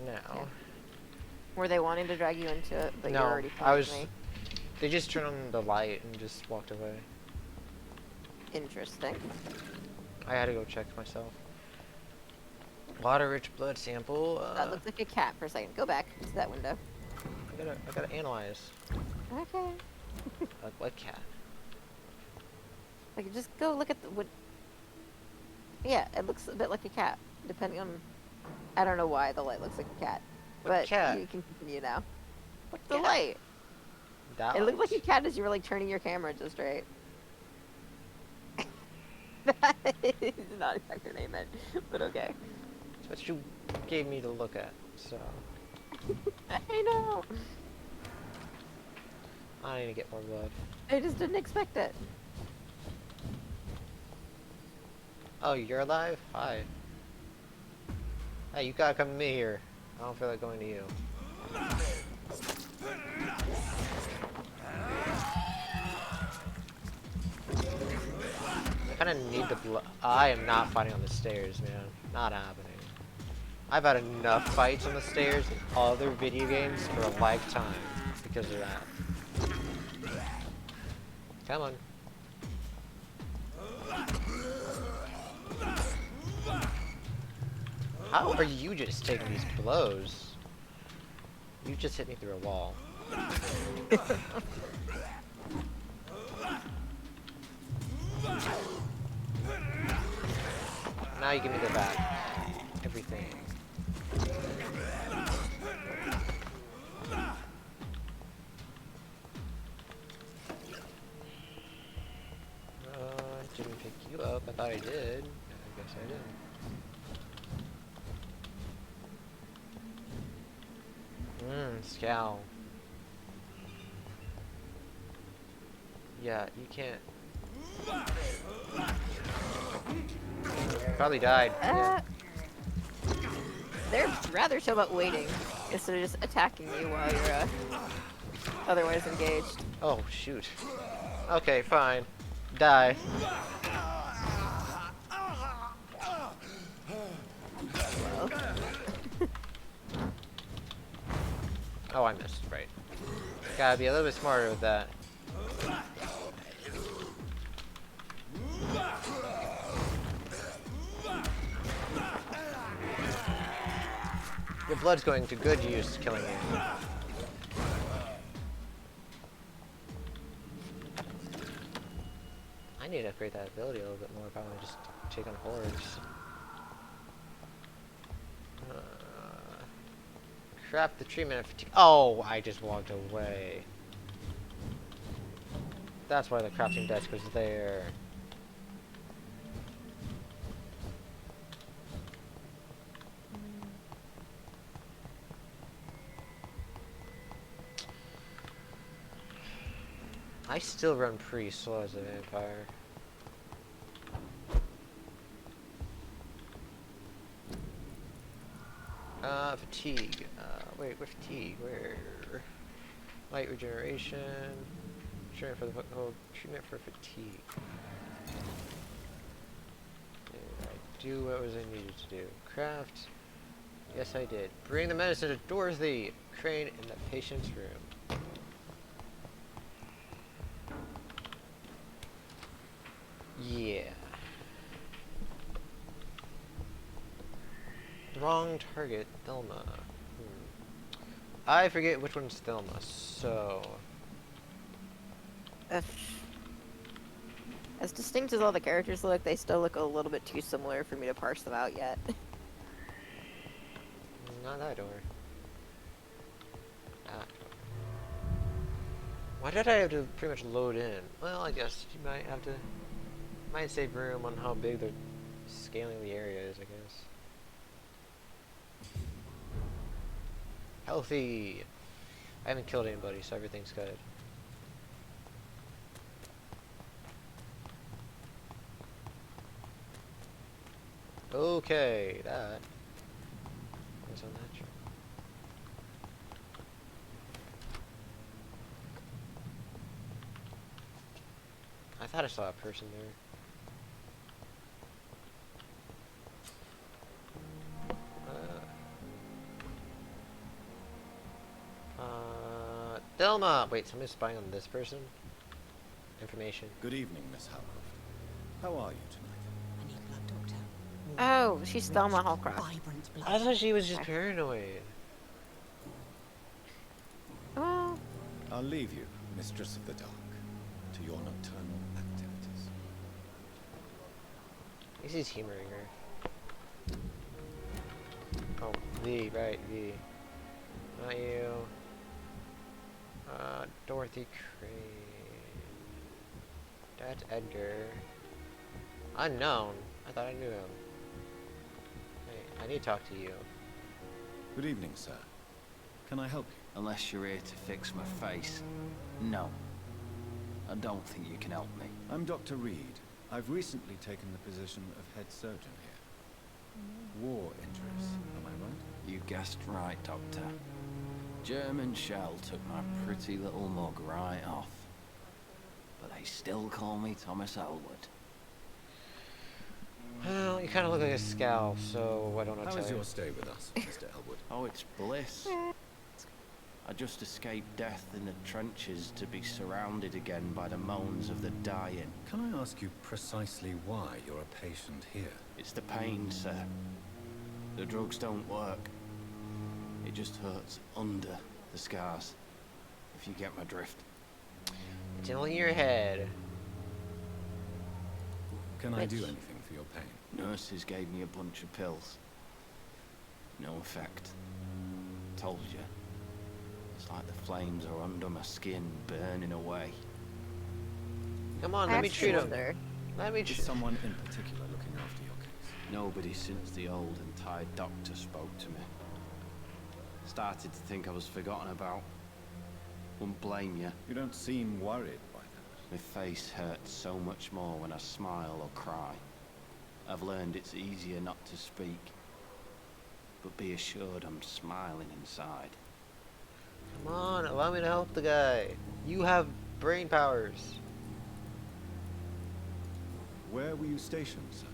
No. Yeah. Were they wanting to drag you into it, but you're No, already I fine with was... me? They just turned on the light and just walked away. Interesting. I had to go check myself. Water-rich blood sample. That looked like a cat for a second. Go back to that window. I gotta analyze. Okay. Like what cat? Like, just go look at the wood. Yeah, it looks a bit like a cat, depending on. I don't know why the light looks like a cat, What but cat? you can continue now. What The cat? light. That It looked like a light? cat as you were like turning your camera just right. That is not exactly what I meant, but okay. It's what you gave me to look at, so... I know. I need to get more blood. I just didn't expect it. Oh, you're alive? Hi. Hey, you gotta come to me here. I don't feel like going to you. I kinda need the blood. I am not fighting on the stairs, man. Not happening. I've had enough fights on the stairs in other video games for a lifetime because of that. Come on. How are you just taking these blows? You just hit me through a wall. Now you give me the back. Everything. I didn't pick you up. I thought I did. I guess I didn't. Scowl. Yeah, you can't. Probably died. Yeah. They're rather chill about waiting instead of just attacking you while you're otherwise engaged. Oh, shoot. Okay, fine. Die. Well, Oh, I missed. Right. Gotta be a little bit smarter with that. Your blood's going to good use killing you. I need to upgrade that ability a little bit more if I want to just take on hordes. Craft the treatment of fatigue. Oh, I just walked away. That's why the crafting desk was there. I still run pretty slow as a vampire. Fatigue. Wait, where's fatigue? Where? Light regeneration. Treatment for the foothold. Treatment for fatigue. Did I do what was I needed to do? Craft. Yes, I did. Bring the medicine to Dorothy Crane in the patient's room. Yeah. Wrong target, Thelma. I forget which one's Thelma, so... as distinct as all the characters look, they still look a little bit too similar for me to parse them out yet. Not that door. That door. Why did I have to pretty much load in? Well, I guess you might have to... Might save room on how big the scaling the area is, I guess. Healthy! I haven't killed anybody, so everything's good. Okay, that was unnatural. I thought I saw a person there. Thelma! Wait, somebody's spying on this person? Information. Good evening, Miss Howcroft. How are you tonight? I need blood, Doctor. Oh, she's Thelma Rich, Hallcroft. vibrant blood. I thought she was just Okay. paranoid. Oh, I'll leave you, Mistress of the Dark, to your nocturnal activities. This is humoring her. Oh, V, right, V. Not you. Dorothy Crane. That's Edgar. Unknown. I thought I knew him. Hey, I need to talk to you. Good evening, sir. Can I help you? Unless you're here to fix my face. No. I don't think you can help me. I'm Dr. Reed. I've recently taken the position of head surgeon here. War injuries, am I right? You guessed right, Doctor. German shell took my pretty little mug right off. But they still call me Thomas Elwood. Well, you kind of look like a scowl, so why don't I How tell is you? your stay with us, Mr. Elwood? Oh, it's bliss. I just escaped death in the trenches to be surrounded again by the moans of the dying. Can I ask you precisely why you're a patient here? It's the pain, sir. The drugs don't work. It just hurts under the scars, if you get my drift. It's only your head. Can I do Which- anything for your pain? Nurses gave me a bunch of pills. No effect. Told you. It's like the flames are under my skin, burning away. Come on, let me treat him. There. Let me Is treat. someone in particular looking after your case? Nobody since the old and tired doctor spoke to me. Started to think I was forgotten about. Wouldn't blame you. You don't seem worried by that. My face hurts so much more when I smile or cry. I've learned it's easier not to speak. But be assured I'm smiling inside. Come on, allow me to help the guy. You have brain powers. Where were you stationed, sir?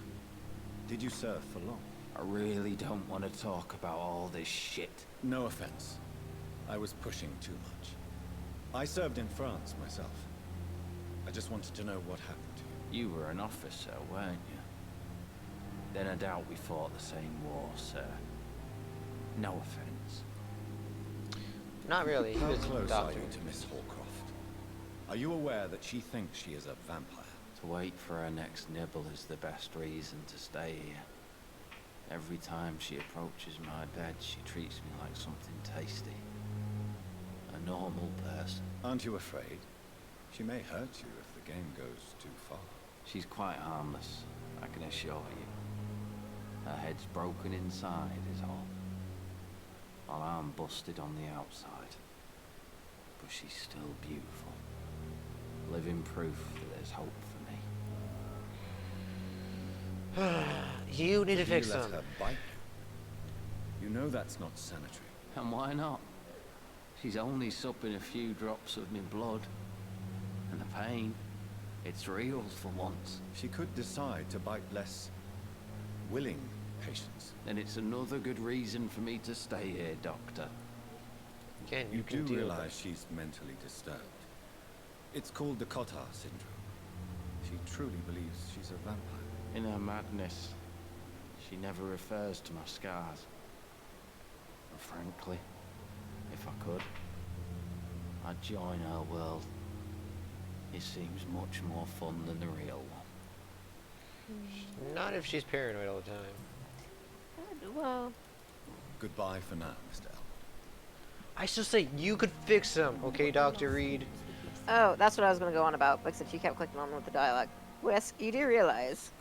Did you serve for long? I really don't want to talk about all this shit. No offense. I was pushing too much. I served in France myself. I just wanted to know what happened to you. You were an officer, weren't you? Then I doubt we fought the same war, sir. No offense. Not really. He How was a close are doctor. you to Miss Hallcroft? Are you aware that she thinks she is a vampire? To wait for her next nibble is the best reason to stay here. Every time she approaches my bed, she treats me like something tasty. A normal person. Aren't you afraid? She may hurt you if the game goes too far. She's quite harmless, I can assure you. Her head's broken inside is all. While I'm busted on the outside. But she's still beautiful. Living proof that there's hope for me. You need to Did fix you let him. her bite you? You know that's not sanitary. And why not? She's only supping a few drops of me blood. And the pain, it's real for once. She could decide to bite less willing patients. Then it's another good reason for me to stay here, Doctor. Again, You can do deal with realize she's mentally disturbed. It's called the Cotard syndrome. She truly believes she's a vampire. In her madness, she never refers to my scars. And frankly, if I could, I'd join her world. It seems much more fun than the real one. it. Not if she's paranoid all the time. Well, Goodbye for now, Mr. Elwood. I still say you could fix him, okay, Dr. Reed? oh, that's what I was going to go on about, but since you kept clicking on with the dialogue. Whisk, you do realize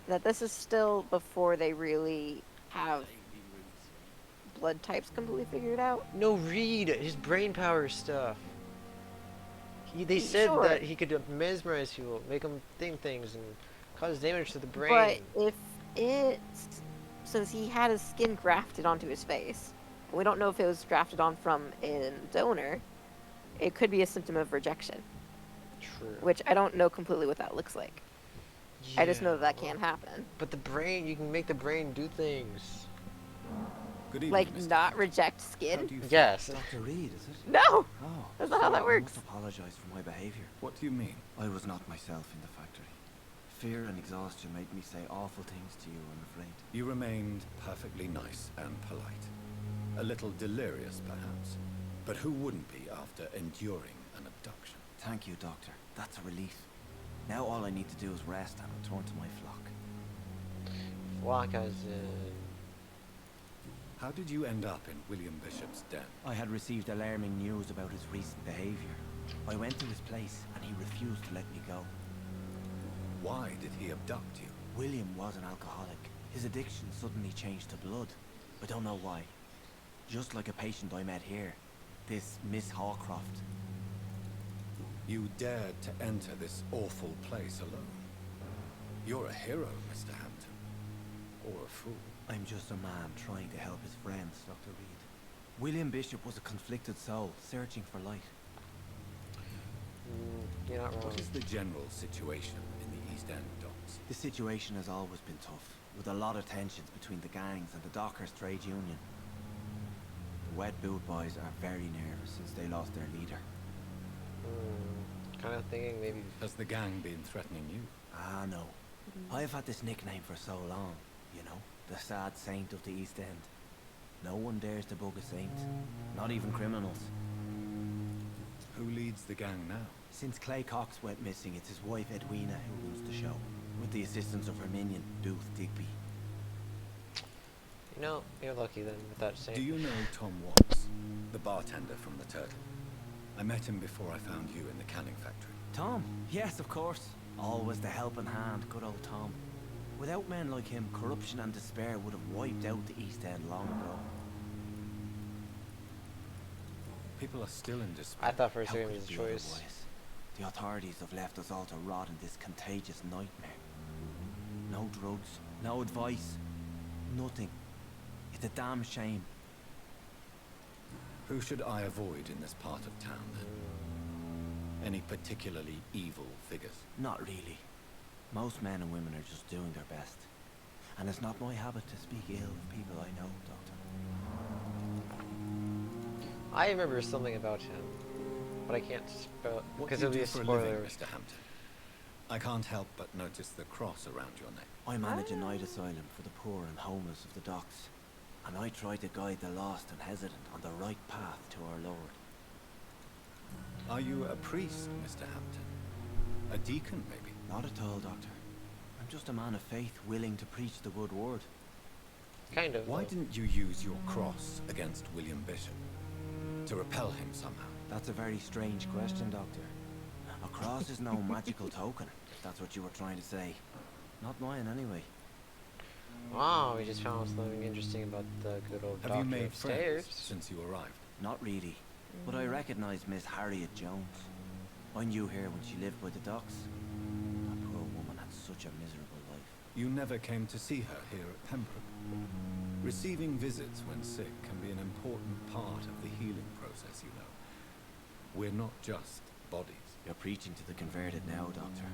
that this is still before they really have blood types completely figured out? No, Reed, his brain power stuff. They said Sure. that he could mesmerize people, make them think things, and cause damage to the brain. But if it's... Since he had his skin grafted onto his face, and we don't know if it was grafted on from a donor, it could be a symptom of rejection, True. which I don't know completely what that looks like. I just know that Yeah, can happen. But the brain, you can make the brain do things. Good evening, Like, Mr. not Hampton. reject How skin? do you feel? Yes. Dr. Reed, is it? No! Oh, That's not how that sorry, works. I must apologize for my behavior. What do you mean? I was not myself in the factory. Fear and exhaustion made me say awful things to you, I'm afraid. You remained perfectly nice and polite. A little delirious, perhaps. But who wouldn't be after enduring an abduction? Thank you, Doctor. That's a relief. Now all I need to do is rest and return to my flock. Flock as in... How did you end up in William Bishop's den? I had received alarming news about his recent behavior. I went to his place and he refused to let me go. Why did he abduct you? William was an alcoholic. His addiction suddenly changed to blood. I don't know why. Just like a patient I met here. This Miss Hawcroft. You dared to enter this awful place alone. You're a hero, Mr. Hampton. Or a fool. I'm just a man trying to help his friends, Dr. Reed. William Bishop was a conflicted soul, searching for light. You're not wrong. What is the general situation in the East End docks? The situation has always been tough, with a lot of tensions between the gangs and the Dockers Trade Union. The Wet Boot Boys are very nervous since they lost their leader. Kind of thinking maybe... Has the gang been threatening you? Ah, no. I've had this nickname for so long, you know, the sad saint of the East End. No one dares to bug a saint, not even criminals. Who leads the gang now? Since Clay Cox went missing, it's his wife Edwina who runs the show, with the assistance of her minion, Booth Digby. You know, you're lucky then with that saying. Do you know Tom Watts, the bartender from the Turtle? I met him before I found you in the canning factory. Tom? Yes, of course. Always the helping hand, good old Tom. Without men like him, corruption and despair would have wiped out the East End long ago. People are still in despair. I thought for a How second could it was it a be choice. otherwise? The authorities have left us all to rot in this contagious nightmare. No drugs, no advice, nothing. It's a damn shame. Who should I avoid in this part of town then? Any particularly evil figures? Not really. Most men and women are just doing their best. And it's not my habit to speak ill of people I know, Doctor. I remember something about him, but I can't spell What because do it'll you be do a for a living, spoiler. Mr. Hampton? I can't help but notice the cross around your neck. I manage a night asylum for the poor and homeless of the docks. And I try to guide the lost and hesitant on the right path to our Lord. Are you a priest, Mr. Hampton? A deacon, maybe? Not at all, Doctor. I'm just a man of faith willing to preach the good word. Kind of. Why though. didn't you use your cross against William Bishop? To repel him somehow? That's a very strange question, Doctor. A cross is no magical token, if that's what you were trying to say. Not mine, anyway. Wow, we just found something interesting about the good old Have doctor you made upstairs. friends since you arrived? Not really. But I recognize Miss Harriet Jones. I knew her when she lived by the docks. That poor woman had such a miserable life. You never came to see her here at Pembroke. Receiving visits when sick can be an important part of the healing process, you know. We're not just bodies. You're preaching to the converted now, Doctor.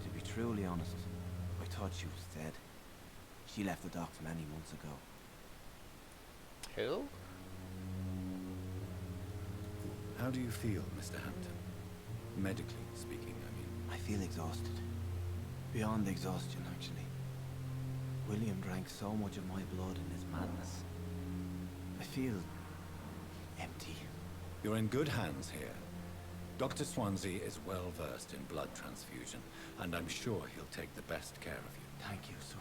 To be truly honest, I thought she was dead. She left the docks many months ago. Who? How do you feel, Mr. Hampton? Medically speaking, I mean. I feel exhausted. Beyond exhaustion, actually. William drank so much of my blood in his madness. I feel empty. You're in good hands here. Dr. Swansea is well versed in blood transfusion, and I'm sure he'll take the best care of you. Thank you, sir.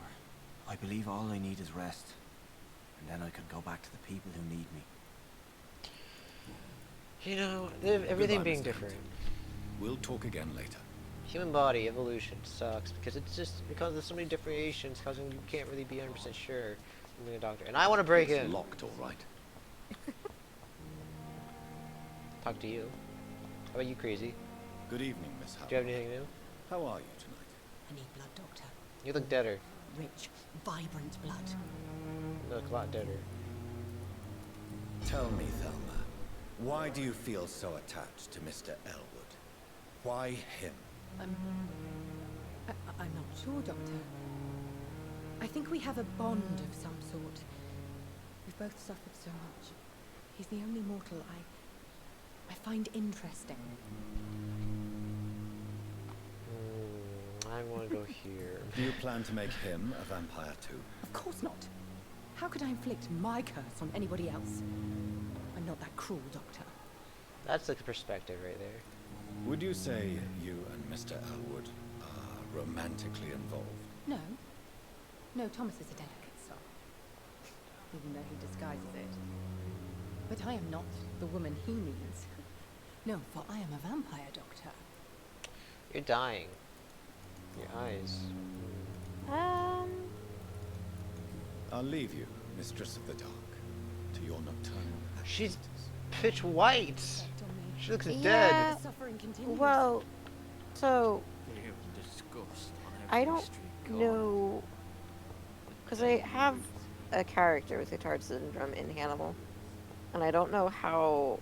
I believe all I need is rest. And then I can go back to the people who need me. You know, everything Goodbye, being Mr. different. Hampton. We'll talk again later. Human body evolution sucks because it's just because there's so many differentiations causing you can't really be 100% sure from being a doctor. And I want to break It's in. locked, all right. Talk to you. How about you, crazy? Good evening, Miss Do you have Howard. anything new? How are you tonight? I need blood, Doctor. You look deader. Rich, vibrant blood. You look a lot deader. Tell me, Thelma, why do you feel so attached to Mr. Elwood? Why him? I'm not sure, Doctor. I think we have a bond of some sort. We've both suffered so much. He's the only mortal I find interesting. I want to go here. Do you plan to make him a vampire too? Of course not. How could I inflict my curse on anybody else? I'm not that cruel, Doctor. That's the perspective right there. Would you say you and Mr. Elwood are romantically involved? No. No, Thomas is a delicate soul. Even though he disguises it. But I am not the woman he needs. No, for I am a vampire, Doctor. You're dying. Your eyes. I'll leave you, Mistress of the Dark, to your nocturnal She's activities. pitch white. She looks Yeah. dead. The suffering continues. Well, so Fear and disgust on I every don't street corner. know, because I have a character with Cotard syndrome in Hannibal, and I don't know how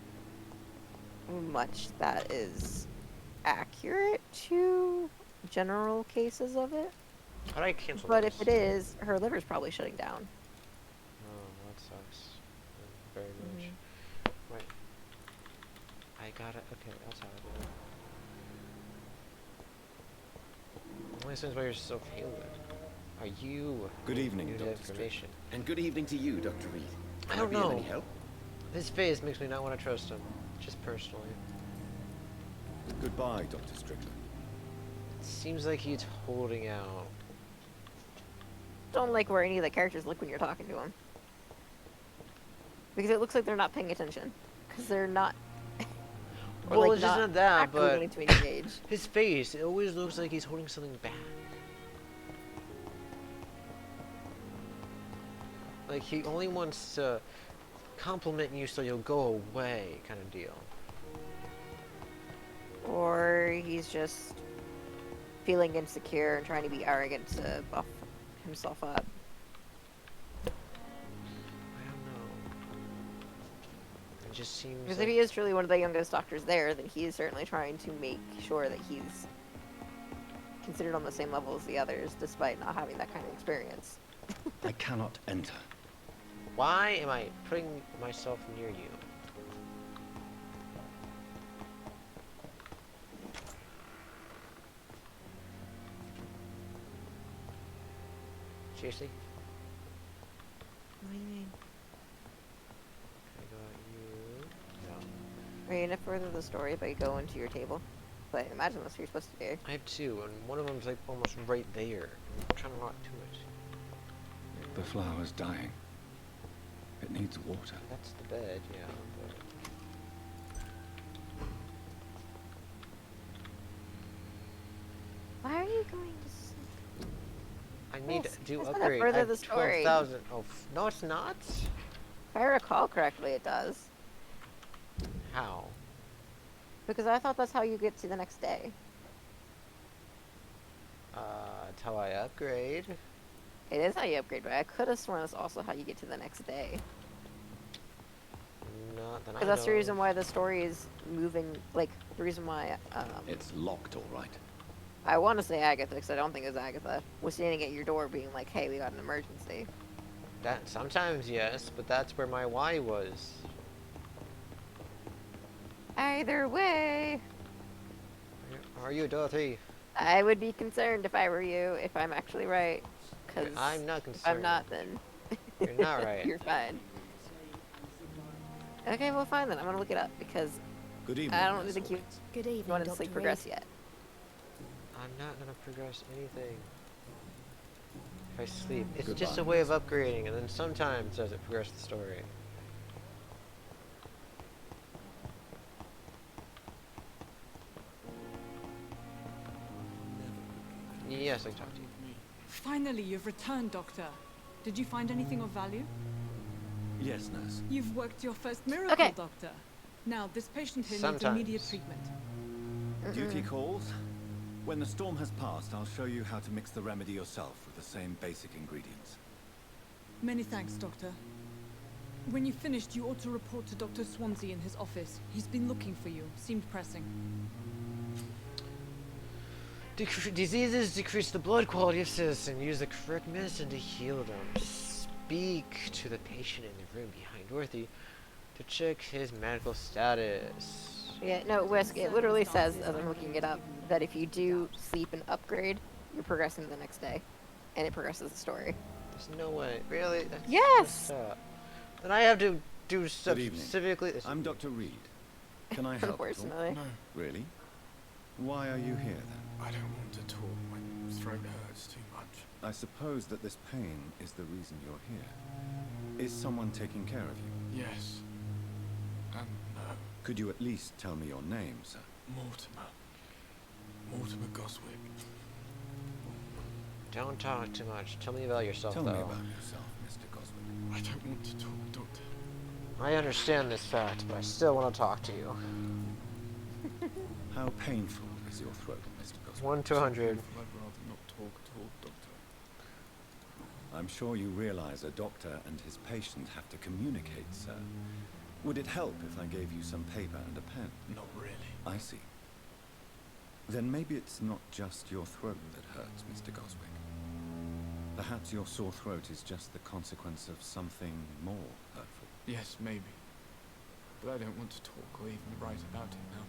much that is accurate to general cases of it. How do I cancel But this? if it is, her liver's probably shutting down. Oh, that sucks. Very much. Mm-hmm. Wait. I got it. Okay, that's how I do it. Only sense why you're so pale. Are you Good evening, new to Dr. information? And good evening to you, Dr. Reed. I Can don't be of know. any help? His face makes me not want to trust him. Just personally. Goodbye, Dr. Strickland. It seems like he's holding out. Don't like where any of the characters look when you're talking to them. Because it looks like they're not paying attention. Because they're not. Or, Well, like, it's just not that, actively but willing to engage. his face, it always looks like he's holding something back. Like he only wants to compliment you so you'll go away, kind of deal. Or he's just feeling insecure and trying to be arrogant to buff himself up. I don't know. It just seems Because like if he is truly one of the youngest doctors there, then he is certainly trying to make sure that he's considered on the same level as the others, despite not having that kind of experience. I cannot enter. why am I putting myself near you? Seriously? What do you mean? I got you. No. Are you gonna further the story by going to your table? But imagine that's what you're supposed to do. I have two, and one of them's like almost right there. I'm trying to not do it. The flower's dying. It needs water. That's the bed, yeah. But... Why are you going to sleep? I need Yes, to that's gonna upgrade. I further have the story. 12,000. Oh, no, it's not. If I recall correctly, it does. How? Because I thought that's how you get to the next day. That's how I upgrade. It is how you upgrade, but I could have sworn that's also how you get to the next day. Not that I Because that's the know reason of. why the story is moving, like, the reason why, It's locked, all right. I want to say Agatha, because I don't think it was Agatha, was standing at your door being like, hey, we got an emergency. That sometimes yes, but that's where my Y was. Either way, Are you Dorothy? I would be concerned if I were you, if I'm actually right. Because I'm not if concerned. I'm not, then You're not right. you're fine. Okay, well, fine then. I'm gonna look it up because Good evening. I don't Miss think you Hawkins. Good evening, wanted to Dr. sleep Reed. progress yet. I'm not gonna progress anything. If I sleep, it's Goodbye, just a way of Miss upgrading, and then sometimes does it progress the story. Yes, I can talk to you. Finally, you've returned, Doctor. Did you find anything of value? Yes, nurse. You've worked your first miracle, Okay. Doctor. Now, this patient here needs immediate Sometimes. treatment. Duty calls. When the storm has passed, I'll show you how to mix the remedy yourself with the same basic ingredients. Many thanks, Doctor. When you've finished, you ought to report to Dr. Swansea in his office. He's been looking for you. Seemed pressing. Diseases decrease the blood quality of citizens. Use the correct medicine to heal them. speak to the patient in the room behind Dorothy to check his medical status. Yeah, no, Whisk, it literally says, as I'm looking it up, that if you do sleep and upgrade, you're progressing the next day. And it progresses the story. There's no way. Really? That's Yes! messed up. Then I have to do stuff Good evening. specifically. I'm Dr. Reed. Can I help at all? Unfortunately. No, Really? Why are you here then? I don't want to talk. My throat hurts too much. I suppose that this pain is the reason you're here. Is someone taking care of you? Yes. And no. Could you at least tell me your name, sir? Mortimer. Mortimer Goswick. Don't talk too much. Tell me about yourself, Tell though. me about yourself, Mr. Goswick. I don't want to talk, Doctor. I understand this fact, but I still want to talk to you. How painful is your throat, Mr. Goswick? 1 to 100. I'd rather not talk at all, Doctor. I'm sure you realize a doctor and his patient have to communicate, sir. Would it help if I gave you some paper and a pen? Not really. I see. Then maybe it's not just your throat that hurts, Mr. Goswick. Perhaps your sore throat is just the consequence of something more hurtful. Yes, maybe. But I don't want to talk or even write about it now.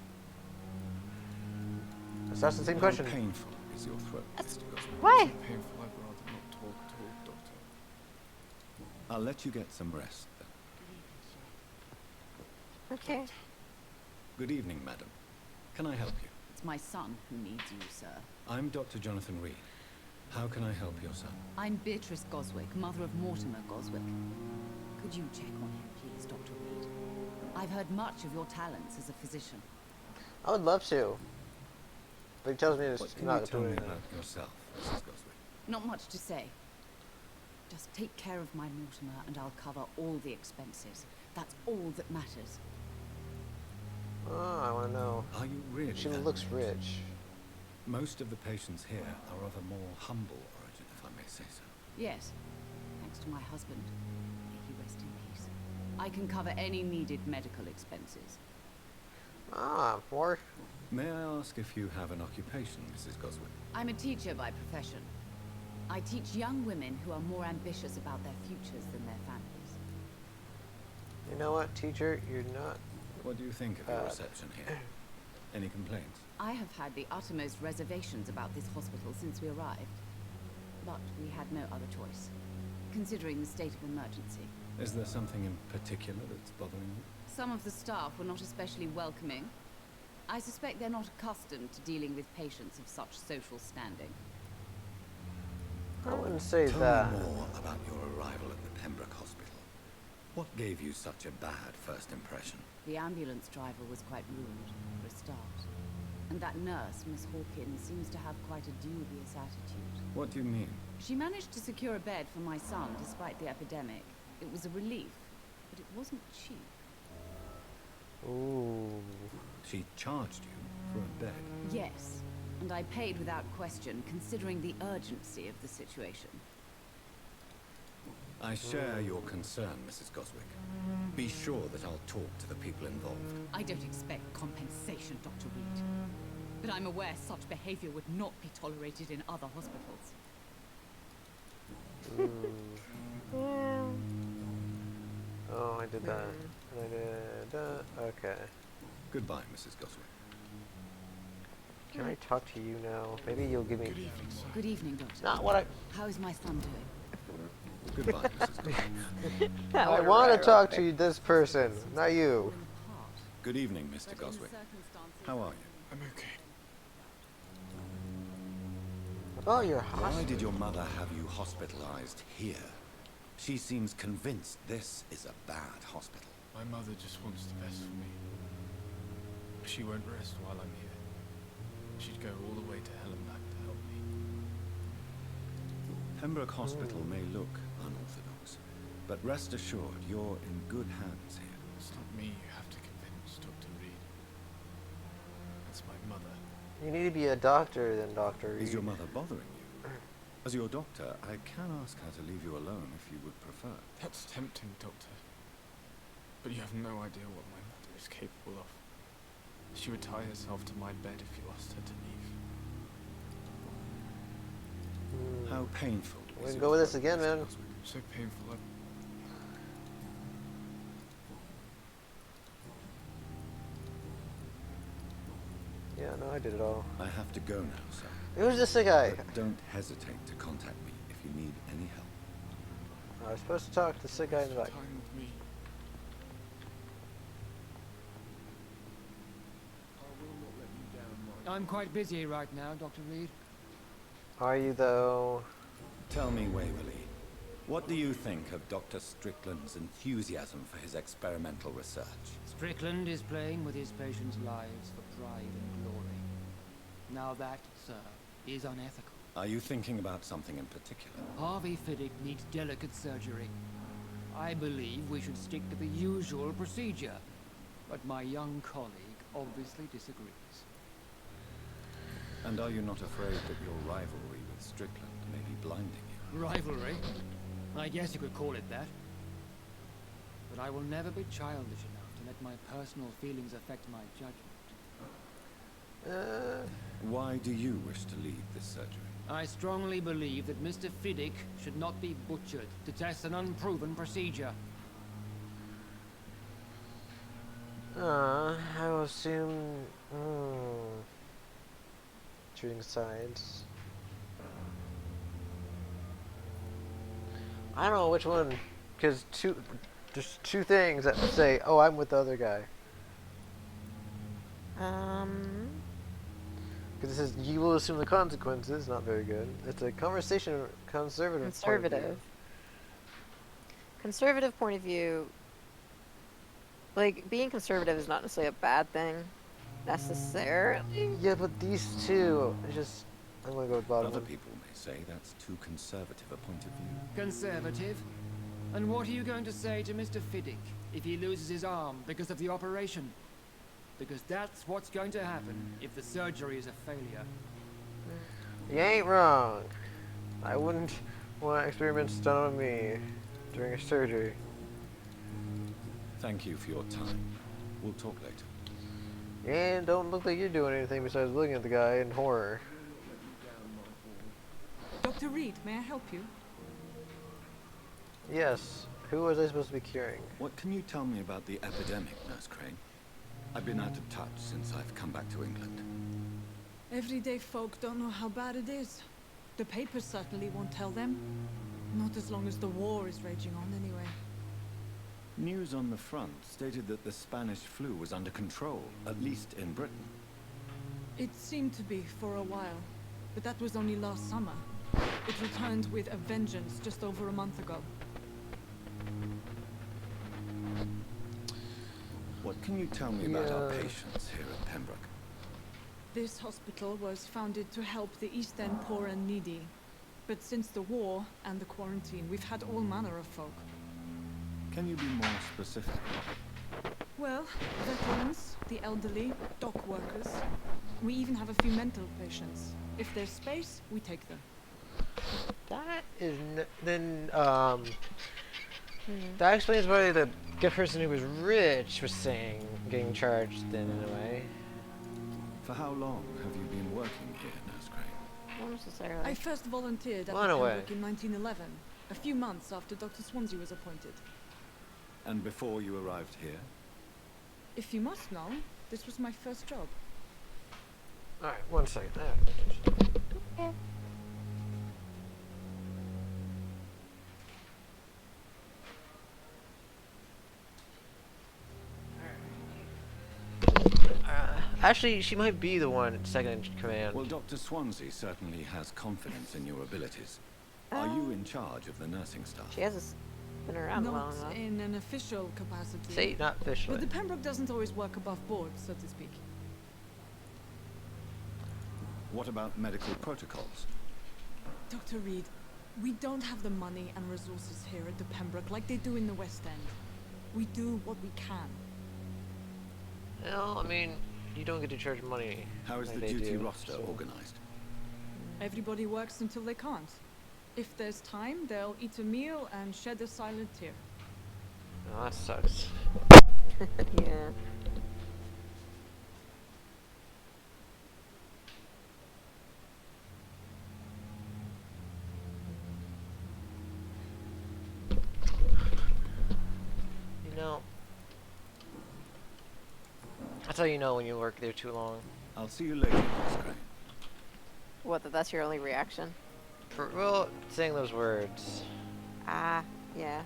That's the same question. How painful is your throat, Mr. Goswick? Why? So painful, I'd rather not talk at all, Doctor. I'll let you get some rest then. Okay. Good evening, madam. Can I help you? It's my son who needs you, sir. I'm Dr. Jonathan Reed. How can I help your son? I'm Beatrice Goswick, mother of Mortimer Goswick. Could you check on him, please, Dr. Reed? I've heard much of your talents as a physician. I would love to. But he tells me What it's can you not tell me doing about yourself, Mrs. Goswick? Not much to say. Just take care of my Mortimer and I'll cover all the expenses. That's all that matters. Oh, I want to know. Are you really She that looks rich? rich. Most of the patients here are of a more humble origin, if I may say so. Yes, thanks to my husband. May he rest in peace. I can cover any needed medical expenses. Ah, more. May I ask if you have an occupation, Mrs. Goswick? I'm a teacher by profession. I teach young women who are more ambitious about their futures than their families. You know what, teacher? You're not. What do you think of your reception here? Any complaints? I have had the uttermost reservations about this hospital since we arrived. But we had no other choice, considering the state of emergency. Is there something in particular that's bothering you? Some of the staff were not especially welcoming. I suspect they're not accustomed to dealing with patients of such social standing. I wouldn't say Tell that. me more about your arrival at the Pembroke Hospital. What gave you such a bad first impression? The ambulance driver was quite rude, for a start. And that nurse, Miss Hawkins, seems to have quite a dubious attitude. What do you mean? She managed to secure a bed for my son despite the epidemic. It was a relief, but it wasn't cheap. Ooh. She charged you for a bed. Yes, and I paid without question, considering the urgency of the situation. I share your concern, Mrs. Goswick. Be sure that I'll talk to the people involved. I don't expect compensation, Dr. Reed. But I'm aware such behavior would not be tolerated in other hospitals. Yeah. Oh, I did that. And I did that. Okay. Goodbye, Mrs. Goswick. Can I talk to you now? Maybe you'll give me. Good evening, sir. Good evening, Doctor. Not what I. How is my son doing? Goodbye, Mrs. Goswick. I want to talk to this person, not you. Good evening, Mr. Goswick. How are you? I'm okay. Oh, your Why hospital. did your mother have you hospitalized here? She seems convinced this is a bad hospital. My mother just wants the best for me. She won't rest while I'm here. She'd go all the way to hell and back to help me. Pembroke Hospital may look unorthodox, but rest assured you're in good hands here. It's not me you have to convince, Dr. Reed. It's my mother. You need to be a doctor then, Doctor. Is your mother bothering you? As your doctor, I can ask her to leave you alone if you would prefer. That's tempting, Doctor. But you have no idea what my mother is capable of. She would tie herself to my bed if you asked her to leave. How painful We is can your go with this throat, again, Mr. man. Goswick? so painful. Yeah, no, I did it all. I have to go now, sir. Who's this guy? But don't hesitate to contact me if you need any help. I was supposed to talk to the sick guy in the back. Time with me. I'm quite busy right now, Dr. Reed. Are you though? Tell me, Waverly, what do you think of Dr. Strickland's enthusiasm for his experimental research? Strickland is playing with his patients' lives for pride and glory. Now that, sir, is unethical. Are you thinking about something in particular? Harvey Fiddick needs delicate surgery. I believe we should stick to the usual procedure, but my young colleague obviously disagrees. And are you not afraid that your rivalry with Strickland may be blinding you? Rivalry? I guess you could call it that. But I will never be childish enough to let my personal feelings affect my judgment. Why do you wish to leave this surgery? I strongly believe that Mr. Fiddick should not be butchered to test an unproven procedure. I will assume... Choosing sides. I don't know which one, because there's two things that say, oh, I'm with the other guy. Because it says, you will assume the consequences, not very good. It's a conversation, conservative point of view. Conservative point of view, like, being conservative is not necessarily a bad thing, necessarily. Yeah, but these two, it's just, I'm going to go with bottom Other one. people may say that's too conservative a point of view. Conservative? And what are you going to say to Mr. Fiddick if he loses his arm because of the operation? Because that's what's going to happen if the surgery is a failure. You ain't wrong. I wouldn't want experiments done on me during a surgery. Thank you for your time. We'll talk later. And don't look like you're doing anything besides looking at the guy in horror. Dr. Reed, may I help you? Yes. Who was I supposed to be curing? What can you tell me about the epidemic, Nurse Crane? I've been out of touch since I've come back to England. Everyday folk don't know how bad it is. The papers certainly won't tell them. Not as long as the war is raging on, anyway. News on the front stated that the Spanish flu was under control, at least in Britain. It seemed to be for a while, but that was only last summer. It returned with a vengeance just over a month ago. What can you tell me about our patients here at Pembroke? This hospital was founded to help the East End poor and needy. But since the war and the quarantine, we've had all manner of folk. Can you be more specific? Well, veterans, the elderly, dock workers. We even have a few mental patients. If there's space, we take them. That is that explains why the good person who was rich was saying getting charged then in a way. For how long have you been working here, Nurse Crane? Not necessarily. I first volunteered at Run the away. Pembroke in 1911, a few months after Dr. Swansea was appointed. And before you arrived here? If you must know, this was my first job. Alright, one second. Okay. Actually, she might be the one second in command. Well, Dr. Swansea certainly has confidence in your abilities. Are you in charge of the nursing staff? She has been around Not long enough. in an official capacity. See, not officially. But the Pembroke doesn't always work above board, so to speak. What about medical protocols? Dr. Reed, we don't have the money and resources here at the Pembroke like they do in the West End. We do what we can. Well, I mean, you don't get to charge money. How is like the they duty do, roster so- organized? Everybody works until they can't. If there's time, they'll eat a meal and shed a silent tear. Oh, that sucks. Yeah. That's how you know when you work there too long. I'll see you later, Miss Crane. What, that's your only reaction? For real, saying those words. Ah, yeah.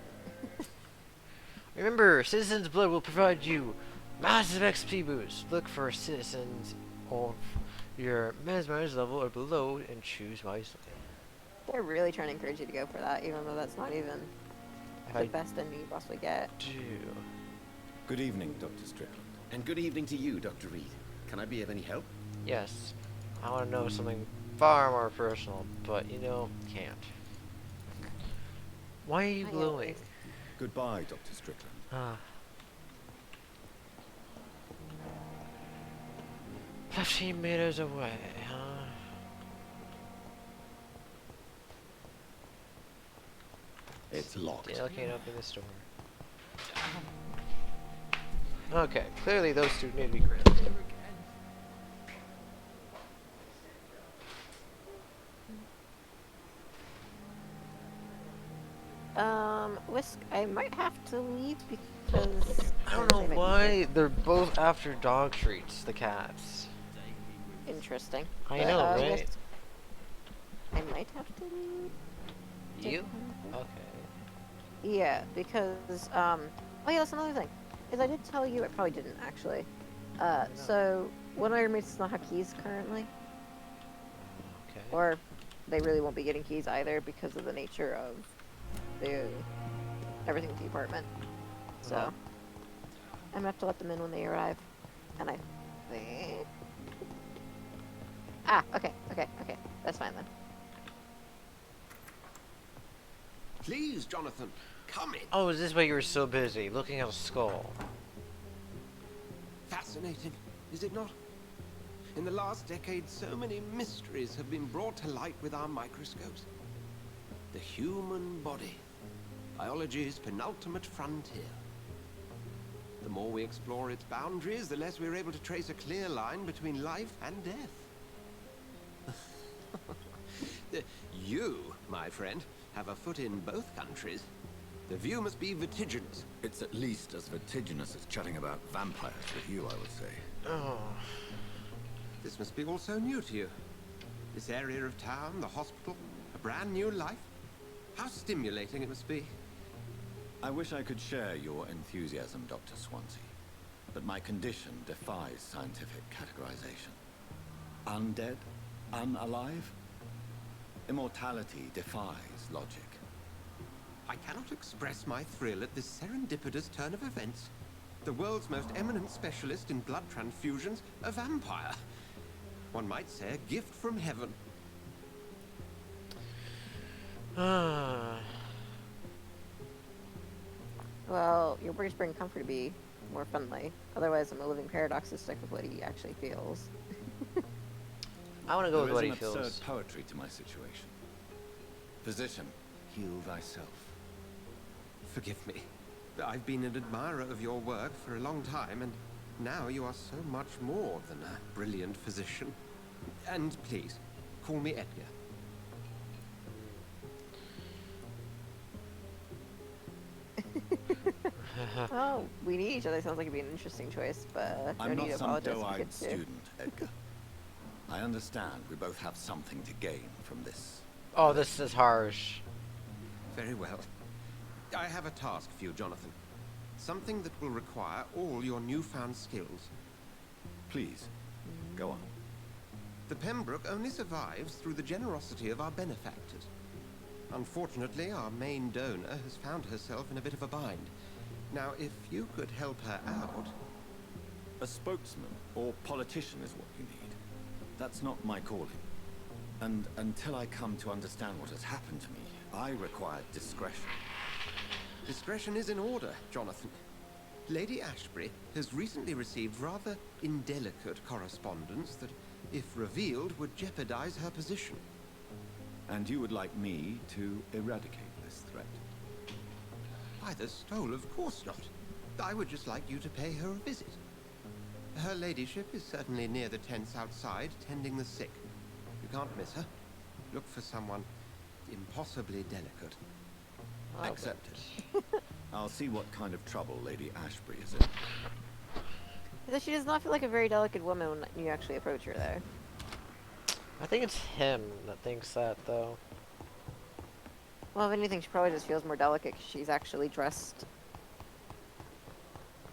Remember, Citizens Blood will provide you massive XP boost. Look for citizens of your mesmerized level or below and choose wisely. They're really trying to encourage you to go for that, even though that's not even the best ending you possibly get. Good evening, Dr. Strickland. And good evening to you, Dr. Reed. Can I be of any help? Yes, I want to know something far more personal, but you know, can't. Why are you glowing? Goodbye, Dr. Strickland. Ah. 15 meters away, huh? It's locked. Still can't open this door. Okay, clearly those two need to be granted. Whisk, I might have to leave because I don't know why they're both after dog treats, the cats. Interesting. I know, right? Whisk, I might have to leave. You? Okay. Yeah, because oh yeah, that's another thing. Is I did tell you, I probably didn't actually. So one of my roommates does not have keys currently. Okay. Or they really won't be getting keys either because of the nature of the everything with the apartment. So I'm gonna have to let them in when they arrive. And I think okay. That's fine then. Please, Jonathan, come in. Oh, is this why you were so busy looking at a skull? Fascinating, is it not? In the last decade, so many mysteries have been brought to light with our microscopes. The human body, biology's penultimate frontier. The more we explore its boundaries, the less we're able to trace a clear line between life and death. You, my friend, have a foot in both countries. The view must be vertiginous. It's at least as vertiginous as chatting about vampires with you, I would say. Oh. This must be all so new to you. This area of town, the hospital, a brand new life. How stimulating it must be. I wish I could share your enthusiasm, Dr. Swansea, but my condition defies scientific categorization. Undead? Unalive? Immortality defies logic. I cannot express my thrill at this serendipitous turn of events. The world's most eminent specialist in blood transfusions, a vampire. One might say a gift from heaven. Well, your words bring comfort to be more friendly. Otherwise, I'm a living paradox to stick with what he actually feels. I want to go with what he There is an feels. absurd poetry to my situation. Physician, heal thyself. Forgive me. I've been an admirer of your work for a long time, and now you are so much more than a brilliant physician. And please, call me Edgar. Well, we need each other. Sounds like it'd be an interesting choice, but I'm no need not to some apologize if you doe-eyed get to. student, Edgar. I understand we both have something to gain from this. Oh, this is harsh. Very well. I have a task for you, Jonathan. Something that will require all your newfound skills. Please, go on. The Pembroke only survives through the generosity of our benefactors. Unfortunately, our main donor has found herself in a bit of a bind. Now, if you could help her out... A spokesman or politician is what you need. That's not my calling. And until I come to understand what has happened to me, I require discretion. Discretion is in order, Jonathan. Lady Ashbury has recently received rather indelicate correspondence that, if revealed, would jeopardize her position. And you would like me to eradicate this threat? By the stole, of course not. I would just like you to pay her a visit. Her ladyship is certainly near the tents outside, tending the sick. You can't miss her. Look for someone impossibly delicate. Accepted. I'll see what kind of trouble Lady Ashbury is in. She does not feel like a very delicate woman when you actually approach her, though. I think it's him that thinks that, though. Well, if anything, she probably just feels more delicate because she's actually dressed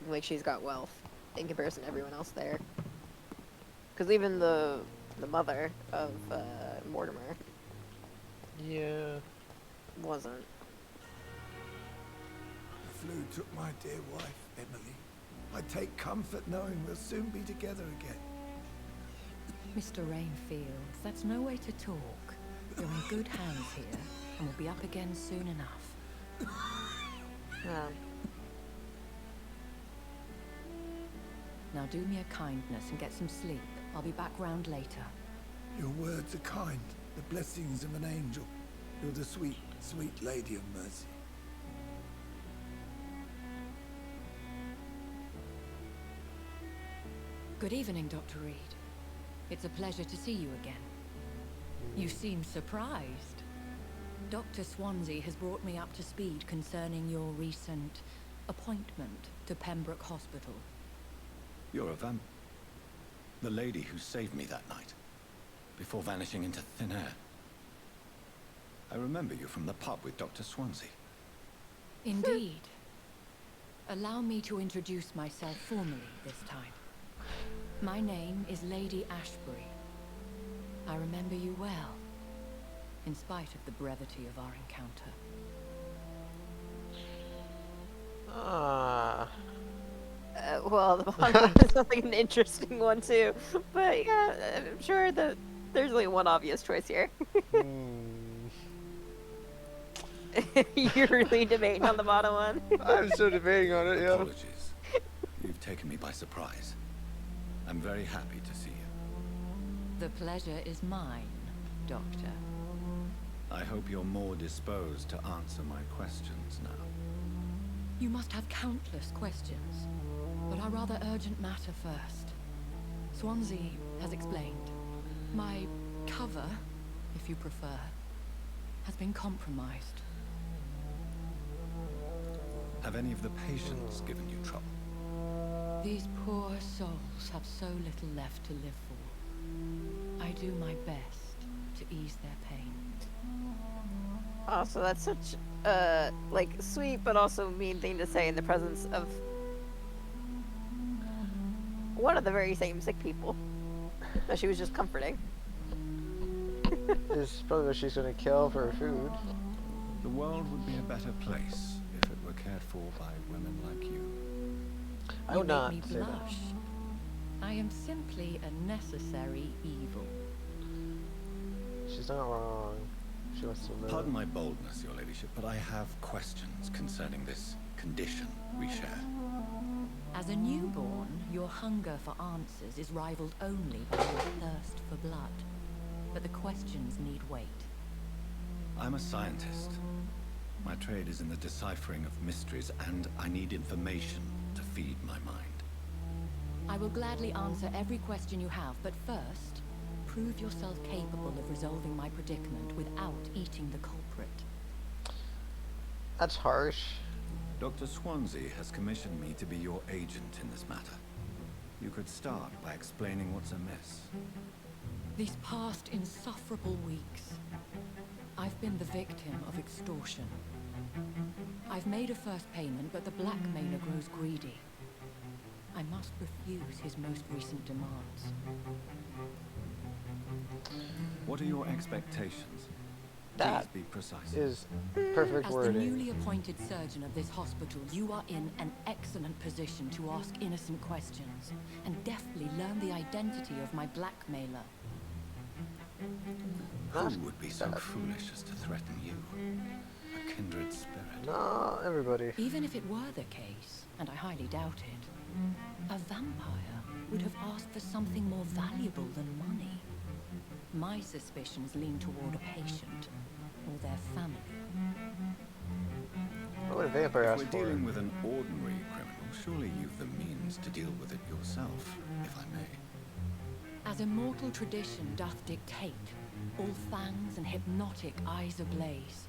like she's got wealth in comparison to everyone else there. Because even the mother of Mortimer Yeah. wasn't. The flu took my dear wife, Emily. I take comfort knowing we'll soon be together again. Mr. Rainfield, that's no way to talk. You're in good hands here, and we'll be up again soon enough. Oh. Now do me a kindness and get some sleep. I'll be back round later. Your words are kind, the blessings of an angel. You're the sweet, sweet lady of mercy. Good evening, Dr. Reed. It's a pleasure to see you again. You seem surprised. Dr. Swansea has brought me up to speed concerning your recent appointment to Pembroke Hospital. You're a vamp. The lady who saved me that night, before vanishing into thin air. I remember you from the pub with Dr. Swansea. Indeed. Allow me to introduce myself formally this time. My name is Lady Ashbury. I remember you well, in spite of the brevity of our encounter. Ah. Well, the bottom one is like an interesting one too. But yeah, I'm sure that there's only one obvious choice here. You're really debating on the bottom one. I'm still debating on it, yeah. Apologies. You've taken me by surprise. I'm very happy to see you. The pleasure is mine, Doctor. I hope you're more disposed to answer my questions now. You must have countless questions, but a rather urgent matter first. Swansea has explained. My cover, if you prefer, has been compromised. Have any of the patients given you trouble? These poor souls have so little left to live for. I do my best to ease their pain. Oh, so that's such like sweet but also mean thing to say in the presence of one of the very same sick people that she was just comforting. This is probably what she's gonna kill for her food. The world would be a better place if it were cared for by women like you. I You would make not me say that. blush. I am simply a necessary evil. She's not wrong. She wants to live. Pardon my boldness, your ladyship, but I have questions concerning this condition we share. As a newborn, your hunger for answers is rivaled only by your thirst for blood. But the questions need weight. I'm a scientist. My trade is in the deciphering of mysteries, and I need information to feed my mind. I will gladly answer every question you have, but first, prove yourself capable of resolving my predicament without eating the culprit. That's harsh. Dr. Swansea has commissioned me to be your agent in this matter. You could start by explaining what's amiss. These past insufferable weeks, I've been the victim of extortion. I've made a first payment, but the blackmailer grows greedy. I must refuse his most recent demands. What are your expectations? That Please be precise. is perfect As the wording. newly appointed surgeon of this hospital, you are in an excellent position to ask innocent questions and deftly learn the identity of my blackmailer. Who would be so foolish as to threaten you? A kindred spirit. No, everybody. Even if it were the case, and I highly doubt it, a vampire would have asked for something more valuable than money. My suspicions lean toward a patient or their family. What would a vampire If ask we're for? dealing with an ordinary criminal, surely you've the means to deal with it yourself, if I may. As immortal tradition doth dictate, all fangs and hypnotic eyes ablaze,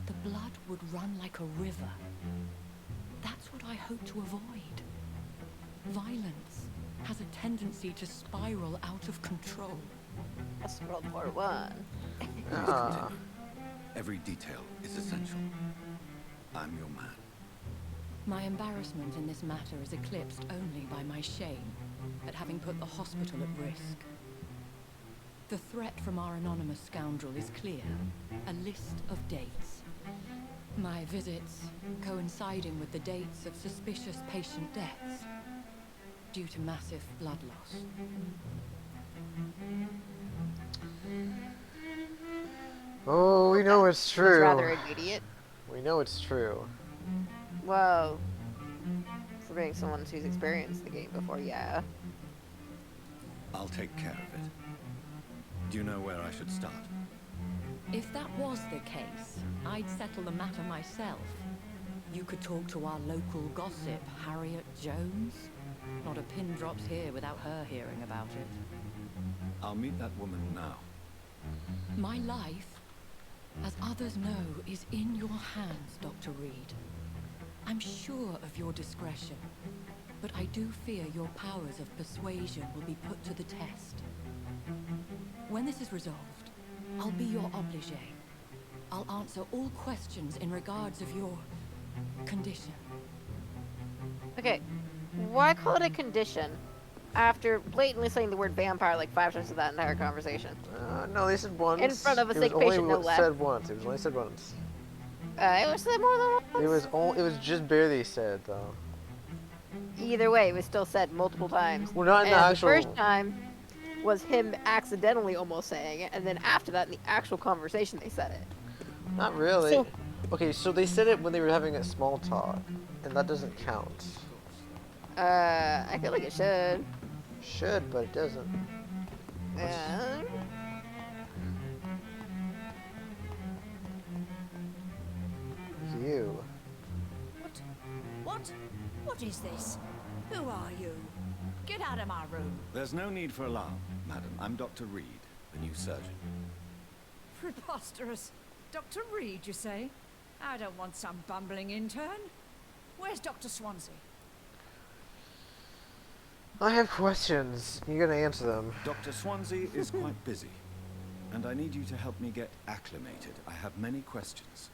the blood would run like a river. That's what I hope to avoid. Violence has a tendency to spiral out of control. That's World War One. Please continue. Every detail is essential. I'm your man. My embarrassment in this matter is eclipsed only by my shame at having put the hospital at risk. The threat from our anonymous scoundrel is clear. A list of dates. My visits coinciding with the dates of suspicious patient deaths due to massive blood loss. Oh, we know it's He's true. rather immediate. We know it's true. Well, for being someone who's experienced the game before, yeah. I'll take care of it. Do you know where I should start? If that was the case, I'd settle the matter myself. You could talk to our local gossip, Harriet Jones. Not a pin drops here without her hearing about it. I'll meet that woman now. My life, as others know, is in your hands, Dr. Reed. I'm sure of your discretion, but I do fear your powers of persuasion will be put to the test. When this is resolved, I'll be your obligé. I'll answer all questions in regards of your condition. Okay, why call it a condition after blatantly saying the word vampire like 5 times in that entire conversation? No, they said once. In front of a sick it was patient, only no less. said once. It was only said once. It was said more than once. It was just barely said though. Either way, it was still said multiple times. Well, not in and the actual. The first time was him accidentally almost saying it, and then after that, in the actual conversation, they said it. Not really. So, Okay, so they said it when they were having a small talk, and that doesn't count. I feel like it should. Should, but it doesn't. You. What is this? Who are you? Get out of my room. There's no need for alarm, madam. I'm Dr. Reed, the new surgeon. Preposterous. Dr. Reed, you say? I don't want some bumbling intern. Where's Dr. Swansea? I have questions. You're gonna answer them. Dr. Swansea is quite busy, and I need you to help me get acclimated. I have many questions.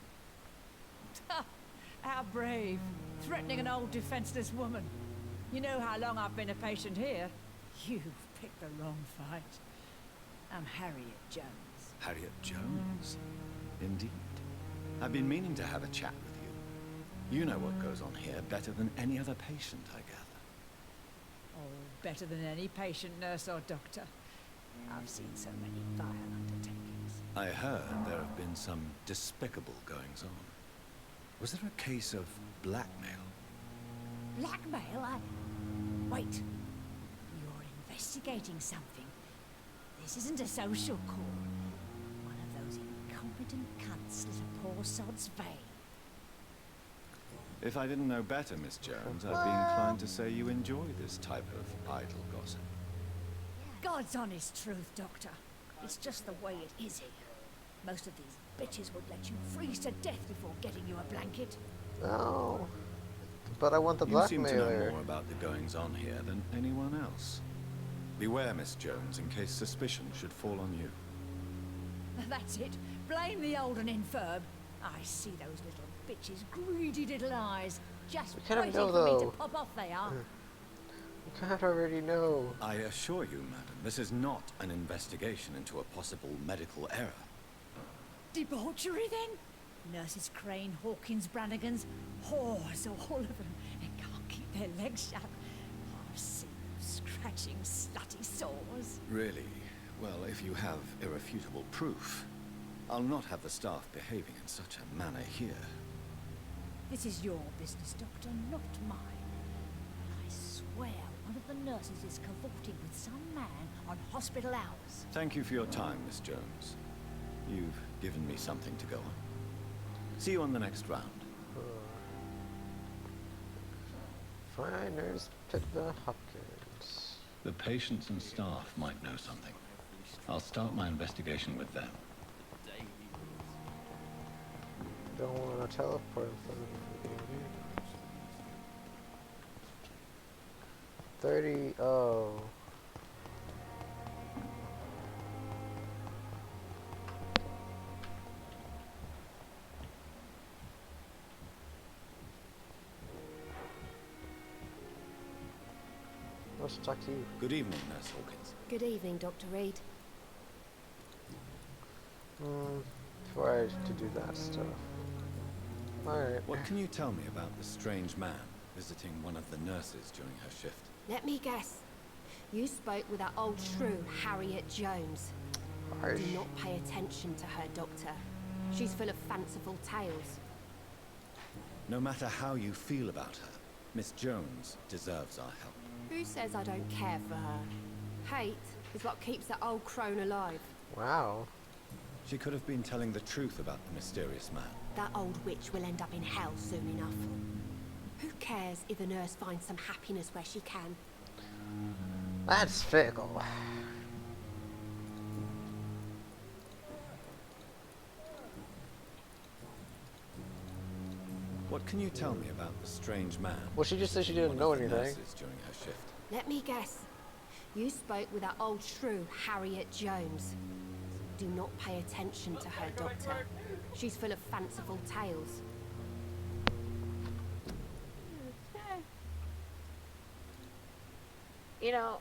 How brave. Threatening an old defenseless woman. You know how long I've been a patient here? You've picked the wrong fight. I'm Harriet Jones. Harriet Jones? Indeed. I've been meaning to have a chat with you. You know what goes on here better than any other patient, I gather. Oh, better than any patient, nurse or doctor. I've seen so many vile undertakings. I heard there have been some despicable goings-on. Was there a case of blackmail? Blackmail? Wait. You're investigating something. This isn't a social call. One of those incompetent cunts slit a poor sod's vein. If I didn't know better, Miss Jones, I'd be inclined to say you enjoy this type of idle gossip. God's honest truth, Doctor. It's just the way it is here. Most of these bitches would let you freeze to death before getting you a blanket. No. But I want the You seem blackmailer. to know more about the goings-on here than anyone else. Beware, Miss Jones, in case suspicion should fall on you. That's it. Blame the old and infirm. I see those little bitches' greedy little eyes. Just kind of waiting know, for me though. to pop off they are. You kind of already know. I assure you, madam, this is not an investigation into a possible medical error. Debauchery, then? Nurses Crane, Hawkins, Brannigans, whores, all of them. They can't keep their legs shut. I've seen them scratching slutty sores. Really? Well, if you have irrefutable proof, I'll not have the staff behaving in such a manner here. This is your business, Doctor, not mine. But I swear one of the nurses is cavorting with some man on hospital hours. Thank you for your time, Miss Jones. You've given me something to go on. See you on the next round. Finers, Pittsburgh, Hopkins. The patients and staff might know something. I'll start my investigation with them. Don't want to teleport in front of the 30. Oh. Let's talk to you. Good evening, Nurse Hawkins. Good evening, Dr. Reed. Before I to do that stuff. Alright. What can you tell me about the strange man visiting one of the nurses during her shift? Let me guess. You spoke with that old shrew, Harriet Jones. Harsh. Do not pay attention to her, Doctor. She's full of fanciful tales. No matter how you feel about her, Miss Jones deserves our help. Who says I don't care for her? Hate is what keeps that old crone alive. Wow. She could have been telling the truth about the mysterious man. That old witch will end up in hell soon enough. Who cares if the nurse finds some happiness where she can? That's fickle. What can you tell me about the strange man? Well, she just said she didn't know anything. During her shift. Let me guess. You spoke with that old shrew, Harriet Jones. Do not pay attention to her, Doctor. She's full of fanciful tales. You know,